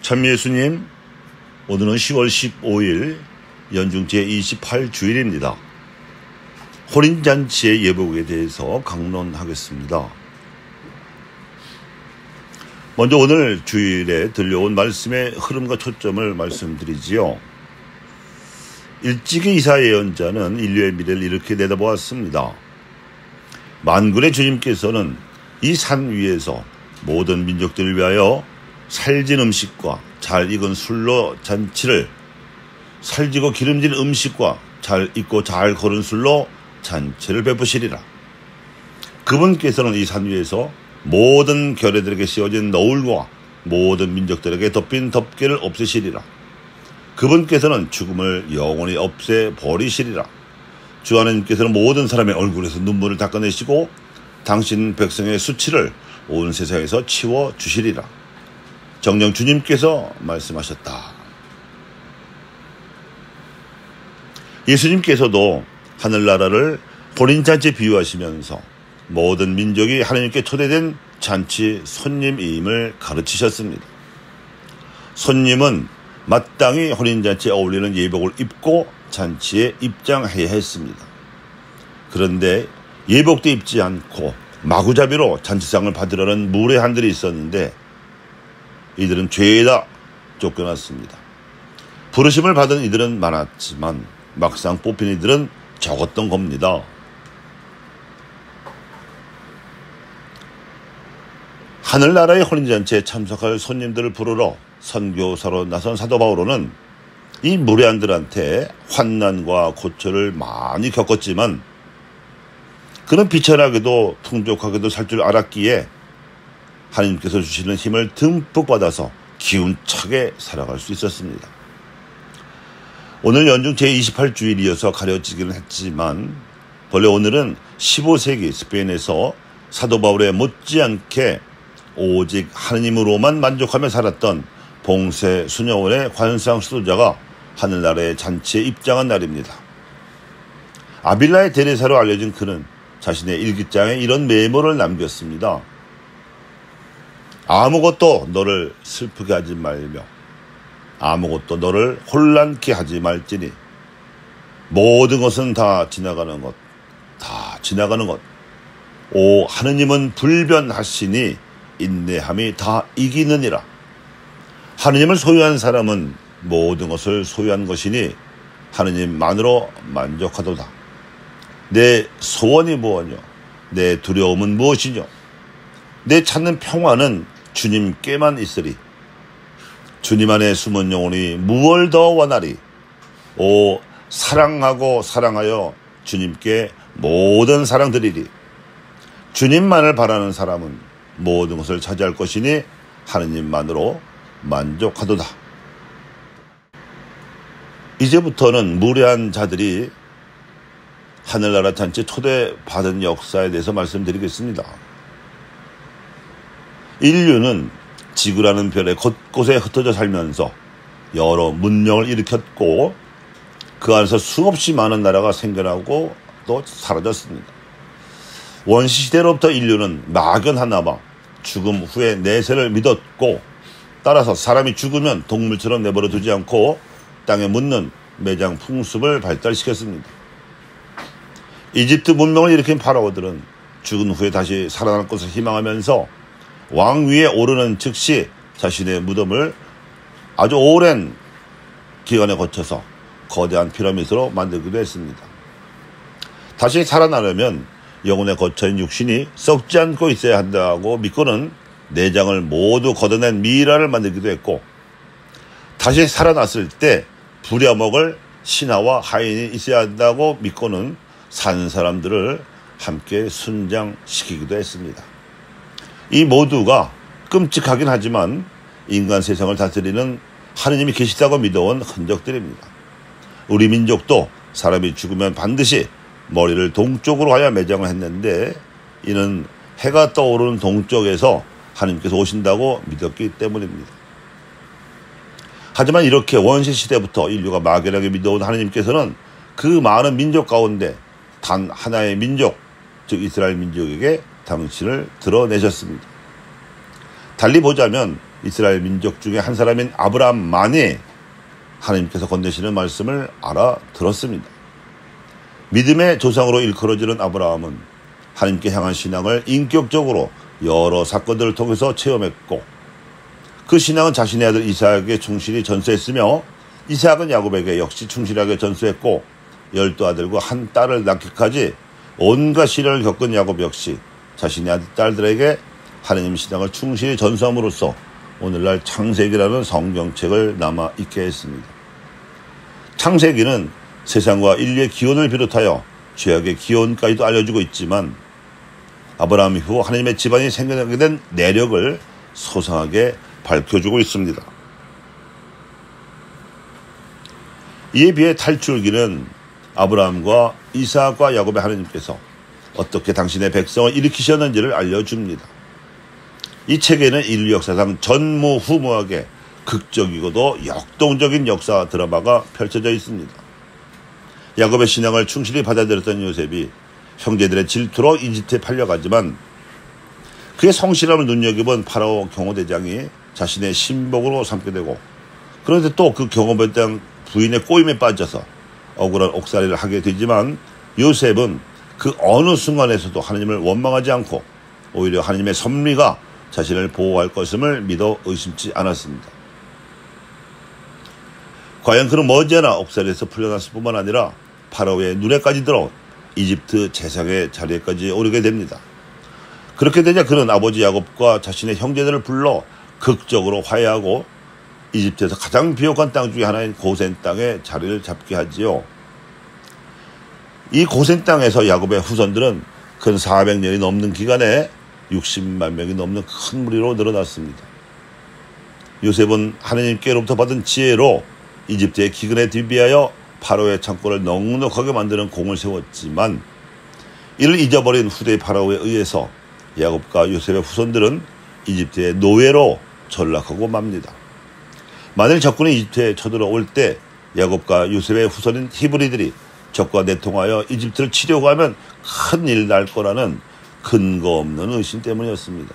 참예수님, 오늘은 10월 15일 연중 제28주일입니다. 혼인잔치의 예복에 대해서 강론하겠습니다. 먼저 오늘 주일에 들려온 말씀의 흐름과 초점을 말씀드리지요. 일찍이 이사야 예언자는 인류의 미래를 이렇게 내다보았습니다. 만군의 주님께서는 이 산 위에서 모든 민족들을 위하여 살진 음식과 잘 익은 술로 잔치를, 살지고 기름진 음식과 잘 익고 잘 거른 술로 잔치를 베푸시리라. 그분께서는 이 산 위에서 모든 결례들에게 씌워진 너울과 모든 민족들에게 덮인 덮개를 없애시리라. 그분께서는 죽음을 영원히 없애버리시리라. 주 하나님께서는 모든 사람의 얼굴에서 눈물을 닦아내시고 당신 백성의 수치를 온 세상에서 치워주시리라. 정녕 주님께서 말씀하셨다. 예수님께서도 하늘나라를 혼인잔치에 비유하시면서 모든 민족이 하나님께 초대된 잔치 손님임을 가르치셨습니다. 손님은 마땅히 혼인잔치에 어울리는 예복을 입고 잔치에 입장해야 했습니다. 그런데 예복도 입지 않고 마구잡이로 잔치상을 받으려는 무례한들이 있었는데 이들은 죄다 쫓겨났습니다. 부르심을 받은 이들은 많았지만 막상 뽑힌 이들은 적었던 겁니다. 하늘나라의 혼인잔치에 참석할 손님들을 부르러 선교사로 나선 사도 바오로는 이 무례한들한테 환난과 고초를 많이 겪었지만 그는 비천하게도 풍족하게도 살 줄 알았기에 하나님께서 주시는 힘을 듬뿍 받아서 기운차게 살아갈 수 있었습니다. 오늘 연중 제28주일이어서 가려지기는 했지만 본래 오늘은 15세기 스페인에서 사도 바울의 못지않게 오직 하느님으로만 만족하며 살았던 봉쇄 수녀원의 관상 수도자가 하늘나라의 잔치에 입장한 날입니다. 아빌라의 대례사로 알려진 그는 자신의 일기장에 이런 메모를 남겼습니다. 아무것도 너를 슬프게 하지 말며 아무것도 너를 혼란케 하지 말지니 모든 것은 다 지나가는 것, 다 지나가는 것. 오 하느님은 불변하시니 인내함이 다 이기느니라. 하느님을 소유한 사람은 모든 것을 소유한 것이니 하느님만으로 만족하도다. 내 소원이 무엇이뇨? 내 두려움은 무엇이뇨? 내 찾는 평화는 주님께만 있으리. 주님 안에 숨은 영혼이 무얼 더 원하리. 오 사랑하고 사랑하여 주님께 모든 사랑 드리리. 주님만을 바라는 사람은 모든 것을 차지할 것이니 하느님만으로 만족하도다. 이제부터는 무례한 자들이 하늘나라 잔치에 초대받은 역사에 대해서 말씀드리겠습니다. 인류는 지구라는 별의 곳곳에 흩어져 살면서 여러 문명을 일으켰고 그 안에서 수없이 많은 나라가 생겨나고 또 사라졌습니다. 원시시대로부터 인류는 막연하나마 죽음 후에 내세를 믿었고 따라서 사람이 죽으면 동물처럼 내버려 두지 않고 땅에 묻는 매장 풍습을 발달시켰습니다. 이집트 문명을 일으킨 파라오들은 죽은 후에 다시 살아날 것을 희망하면서 왕 위에 오르는 즉시 자신의 무덤을 아주 오랜 기간에 거쳐서 거대한 피라미드로 만들기도 했습니다. 다시 살아나려면 영혼에 거쳐인 육신이 썩지 않고 있어야 한다고 믿고는 내장을 모두 걷어낸 미이라를 만들기도 했고 다시 살아났을 때 부려먹을 신하와 하인이 있어야 한다고 믿고는 산 사람들을 함께 순장시키기도 했습니다. 이 모두가 끔찍하긴 하지만 인간 세상을 다스리는 하느님이 계시다고 믿어온 흔적들입니다. 우리 민족도 사람이 죽으면 반드시 머리를 동쪽으로 하여 매장을 했는데 이는 해가 떠오르는 동쪽에서 하느님께서 오신다고 믿었기 때문입니다. 하지만 이렇게 원시시대부터 인류가 막연하게 믿어온 하느님께서는 그 많은 민족 가운데 단 하나의 민족, 즉 이스라엘 민족에게 당신을 드러내셨습니다. 달리 보자면 이스라엘 민족 중에 한 사람인 아브라함만이 하나님께서 건네시는 말씀을 알아들었습니다. 믿음의 조상으로 일컬어지는 아브라함은 하나님께 향한 신앙을 인격적으로 여러 사건들을 통해서 체험했고, 그 신앙은 자신의 아들 이삭에게 충실히 전수했으며 이삭은 야곱에게 역시 충실하게 전수했고, 12아들과 한 딸을 낳기까지 온갖 시련을 겪은 야곱 역시 자신의 아들 딸들에게 하나님 신앙을 충실히 전수함으로써 오늘날 창세기라는 성경책을 남아있게 했습니다. 창세기는 세상과 인류의 기원을 비롯하여 죄악의 기원까지도 알려주고 있지만, 아브라함 이후 하나님의 집안이 생겨나게 된 내력을 소상하게 밝혀주고 있습니다. 이에 비해 탈출기는 아브라함과 이삭과 야곱의 하나님께서 어떻게 당신의 백성을 일으키셨는지를 알려줍니다. 이 책에는 인류 역사상 전무후무하게 극적이고도 역동적인 역사 드라마가 펼쳐져 있습니다. 야곱의 신앙을 충실히 받아들였던 요셉이 형제들의 질투로 이집트에 팔려가지만, 그의 성실함을 눈여겨본 파라오 경호대장이 자신의 신복으로 삼게 되고, 그런데 또 그 경호대장 부인의 꼬임에 빠져서 억울한 옥살이를 하게 되지만, 요셉은 그 어느 순간에서도 하나님을 원망하지 않고 오히려 하나님의 섭리가 자신을 보호할 것임을 믿어 의심치 않았습니다. 과연 그는 머지않아 옥살이에서 풀려났을 뿐만 아니라 파라오의 눈에까지 들어 이집트 재상의 자리에까지 오르게 됩니다. 그렇게 되자 그는 아버지 야곱과 자신의 형제들을 불러 극적으로 화해하고 이집트에서 가장 비옥한 땅 중에 하나인 고센 땅에 자리를 잡게 하지요. 이 고센 땅에서 야곱의 후손들은 근 400년이 넘는 기간에 60만 명이 넘는 큰 무리로 늘어났습니다. 요셉은 하나님께로부터 받은 지혜로 이집트의 기근에 대비하여 파라오의 창고를 넉넉하게 만드는 공을 세웠지만, 이를 잊어버린 후대 파라오에 의해서 야곱과 요셉의 후손들은 이집트의 노예로 전락하고 맙니다. 만일 적군이 이집트에 쳐들어올 때 야곱과 요셉의 후손인 히브리들이 적과 내통하여 이집트를 치려고 하면 큰일 날 거라는 근거 없는 의심 때문이었습니다.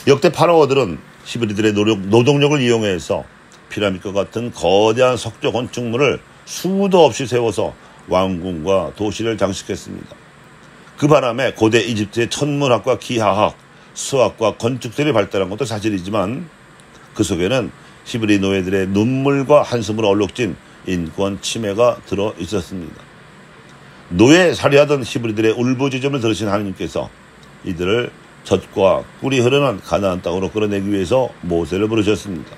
역대 파라오들은 히브리들의 노동력을 이용해서 피라밋과 같은 거대한 석조 건축물을 수도 없이 세워서 왕궁과 도시를 장식했습니다. 그 바람에 고대 이집트의 천문학과 기하학, 수학과 건축들이 발달한 것도 사실이지만, 그 속에는 히브리 노예들의 눈물과 한숨으로 얼룩진 인권 침해가 들어 있었습니다. 노예 살해하던 히브리들의 울부짖음을 들으신 하나님께서 이들을 젖과 꿀이 흐르는 가나안 땅으로 끌어내기 위해서 모세를 부르셨습니다.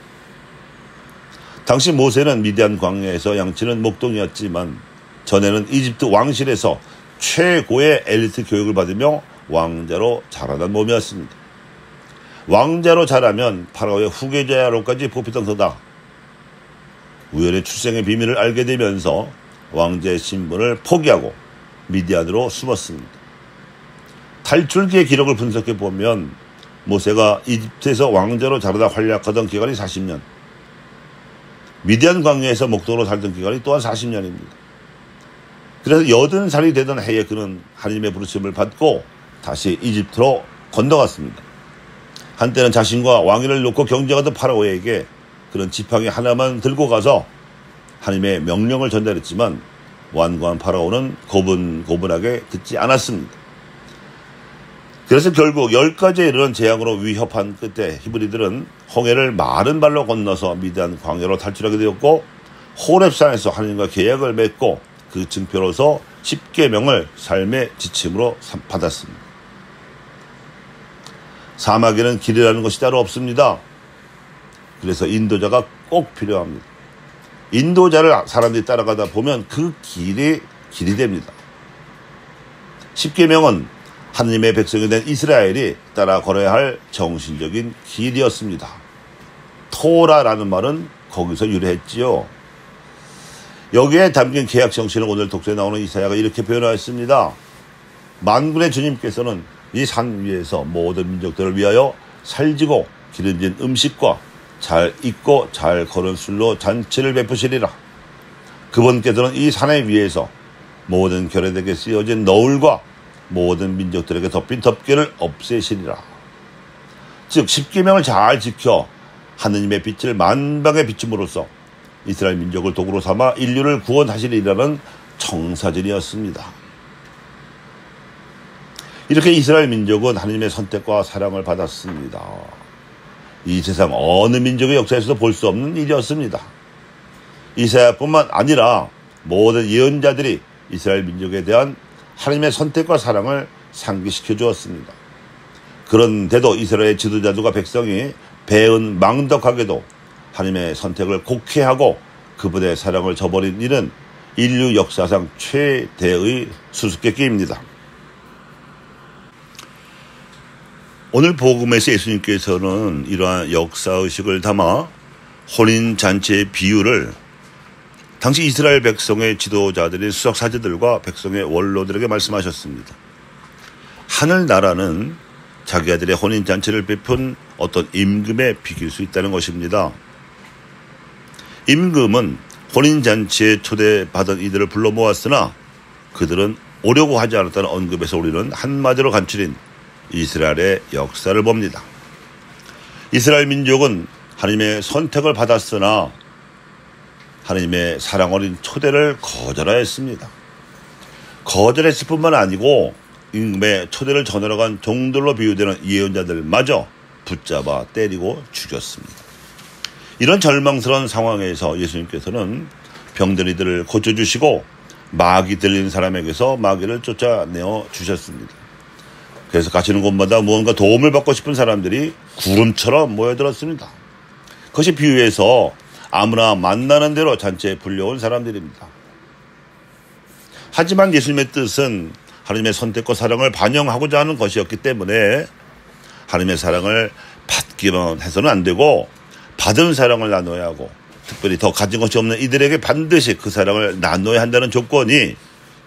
당시 모세는 미디안 광야에서 양치는 목동이었지만, 전에는 이집트 왕실에서 최고의 엘리트 교육을 받으며 왕자로 자라난 몸이었습니다. 왕자로 자라면 파라오의 후계자로까지 뽑히던 터다 우연의 출생의 비밀을 알게 되면서 왕자의 신분을 포기하고 미디안으로 숨었습니다. 탈출기의 기록을 분석해 보면 모세가 이집트에서 왕자로 자라다 활약하던 기간이 40년, 미디안 광야에서 목동으로 살던 기간이 또한 40년입니다. 그래서 80살이 되던 해에 그는 하나님의 부르심을 받고 다시 이집트로 건너갔습니다. 한때는 자신과 왕위를 놓고 경쟁하던 파라오에게 그런 지팡이 하나만 들고 가서 하나님의 명령을 전달했지만, 완고한 파라오는 고분고분하게 듣지 않았습니다. 그래서 결국 10가지에 이르는 재앙으로 위협한 끝에 히브리들은 홍해를 마른 발로 건너서 미디안 광야로 탈출하게 되었고, 호렙산에서 하나님과 계약을 맺고 그 증표로서 10계명을 삶의 지침으로 받았습니다. 사막에는 길이라는 것이 따로 없습니다. 그래서 인도자가 꼭 필요합니다. 인도자를 사람들이 따라가다 보면 그 길이 됩니다. 10계명은 하느님의 백성이 된 이스라엘이 따라 걸어야 할 정신적인 길이었습니다. 토라라는 말은 거기서 유래했지요. 여기에 담긴 계약 정신을 오늘 독서에 나오는 이사야가 이렇게 표현하였습니다. 만군의 주님께서는 이 산 위에서 모든 민족들을 위하여 살지고 기름진 음식과 잘 입고 잘 걸은 술로 잔치를 베푸시리라. 그분께서는 이 산의 위에서 모든 결례되게 쓰여진 너울과 모든 민족들에게 덮인 덮개를 없애시리라. 즉 십계명을 잘 지켜 하느님의 빛을 만방에 비춤으로써 이스라엘 민족을 도구로 삼아 인류를 구원하시리라는 청사진이었습니다. 이렇게 이스라엘 민족은 하느님의 선택과 사랑을 받았습니다. 이 세상 어느 민족의 역사에서도 볼 수 없는 일이었습니다. 이사야뿐만 아니라 모든 예언자들이 이스라엘 민족에 대한 하나님의 선택과 사랑을 상기시켜 주었습니다. 그런데도 이스라엘 지도자들과 백성이 배은망덕하게도 하나님의 선택을 곡해하고 그분의 사랑을 저버린 일은 인류 역사상 최대의 수수께끼입니다. 오늘 복음에서 예수님께서는 이러한 역사의식을 담아 혼인잔치의 비유를 당시 이스라엘 백성의 지도자들인 수석사제들과 백성의 원로들에게 말씀하셨습니다. 하늘나라는 자기 아들의 혼인잔치를 베푼 어떤 임금에 비길 수 있다는 것입니다. 임금은 혼인잔치에 초대받은 이들을 불러 모았으나 그들은 오려고 하지 않았다는 언급에서 우리는 한마디로 간추린 이스라엘의 역사를 봅니다. 이스라엘 민족은 하나님의 선택을 받았으나 하나님의 사랑 어린 초대를 거절하였습니다. 거절했을 뿐만 아니고 임금의 초대를 전하러 간 종들로 비유되는 예언자들마저 붙잡아 때리고 죽였습니다. 이런 절망스러운 상황에서 예수님께서는 병든 이들을 고쳐주시고 마귀 들린 사람에게서 마귀를 쫓아내어 주셨습니다. 그래서 가시는 곳마다 무언가 도움을 받고 싶은 사람들이 구름처럼 모여들었습니다. 그것이 비유에서 아무나 만나는 대로 잔치에 불려온 사람들입니다. 하지만 예수님의 뜻은 하나님의 선택과 사랑을 반영하고자 하는 것이었기 때문에 하나님의 사랑을 받기만 해서는 안 되고 받은 사랑을 나눠야 하고 특별히 더 가진 것이 없는 이들에게 반드시 그 사랑을 나눠야 한다는 조건이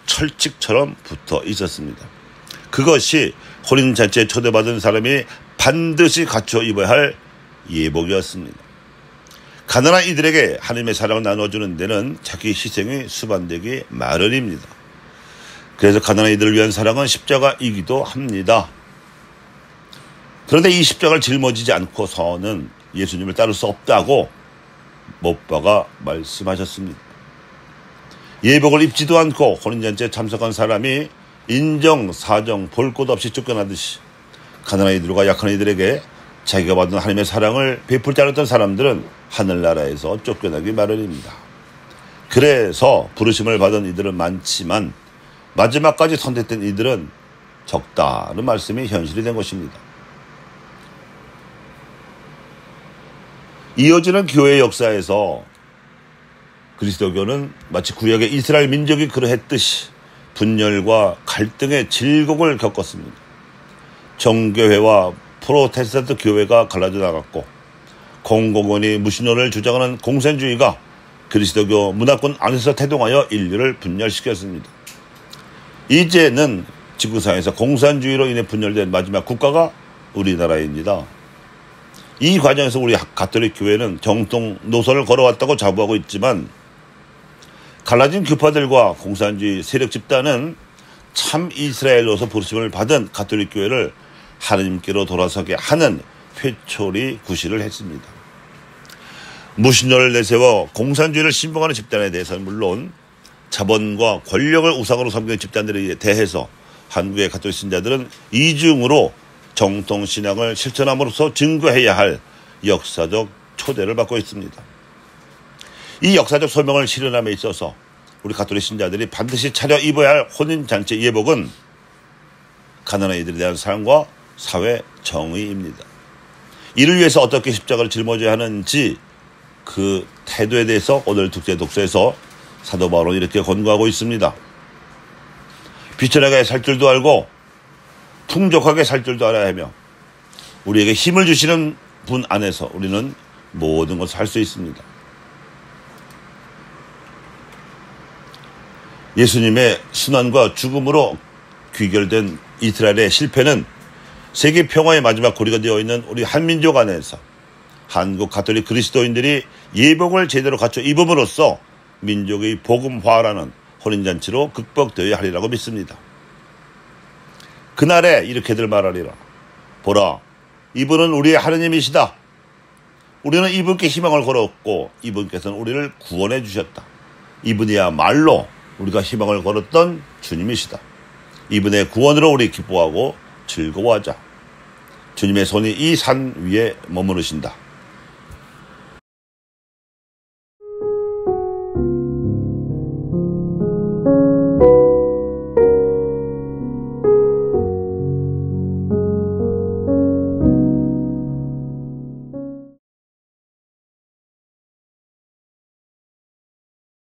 철칙처럼 붙어 있었습니다. 그것이 혼인잔치에 초대받은 사람이 반드시 갖춰 입어야 할 예복이었습니다. 가난한 이들에게 하나님의 사랑을 나눠주는 데는 자기 희생이 수반되기 마련입니다. 그래서 가난한 이들을 위한 사랑은 십자가이기도 합니다. 그런데 이 십자가를 짊어지지 않고서는 예수님을 따를 수 없다고 못 박아 말씀하셨습니다. 예복을 입지도 않고 혼인잔치에 참석한 사람이 인정, 사정, 볼 것 없이 쫓겨나듯이 가난한 이들과 약한 이들에게 자기가 받은 하나님의 사랑을 베풀지 않았던 사람들은 하늘나라에서 쫓겨나기 마련입니다. 그래서 부르심을 받은 이들은 많지만 마지막까지 선택된 이들은 적다는 말씀이 현실이 된 것입니다. 이어지는 교회 역사에서 그리스도교는 마치 구약의 이스라엘 민족이 그러했듯이 분열과 갈등의 질곡을 겪었습니다. 정교회와 프로테스탄트 교회가 갈라져 나갔고 공공원이 무신론을 주장하는 공산주의가 그리스도교 문화권 안에서 태동하여 인류를 분열시켰습니다. 이제는 지구상에서 공산주의로 인해 분열된 마지막 국가가 우리나라입니다. 이 과정에서 우리 가톨릭 교회는 정통 노선을 걸어왔다고 자부하고 있지만 갈라진 교파들과 공산주의 세력 집단은 참 이스라엘로서 부르심을 받은 가톨릭 교회를 하나님께로 돌아서게 하는 회초리 구실을 했습니다. 무신론을 내세워 공산주의를 신봉하는 집단에 대해서는 물론 자본과 권력을 우상으로 섬기는 집단들에 대해서 한국의 가톨릭 신자들은 이중으로 정통신앙을 실천함으로써 증거해야 할 역사적 초대를 받고 있습니다. 이 역사적 소명을 실현함에 있어서 우리 가톨릭 신자들이 반드시 차려 입어야 할 혼인잔치 예복은 가난한 이들에 대한 사랑과 사회 정의입니다. 이를 위해서 어떻게 십자가를 짊어져야 하는지 그 태도에 대해서 오늘 특제 독서에서 사도 바울은 이렇게 권고하고 있습니다. 비천하게 살 줄도 알고 풍족하게 살 줄도 알아야 하며 우리에게 힘을 주시는 분 안에서 우리는 모든 것을 할 수 있습니다. 예수님의 순환과 죽음으로 귀결된 이스라엘의 실패는 세계 평화의 마지막 고리가 되어 있는 우리 한민족 안에서 한국 가톨릭 그리스도인들이 예복을 제대로 갖춰 입음으로써 민족의 복음화라는 혼인잔치로 극복되어야 하리라고 믿습니다. 그날에 이렇게들 말하리라. 보라, 이분은 우리의 하느님이시다. 우리는 이분께 희망을 걸었고 이분께서는 우리를 구원해 주셨다. 이분이야말로 우리가 희망을 걸었던 주님이시다. 이분의 구원으로 우리 기뻐하고 즐거워하자. 주님의 손이 이 산 위에 머무르신다.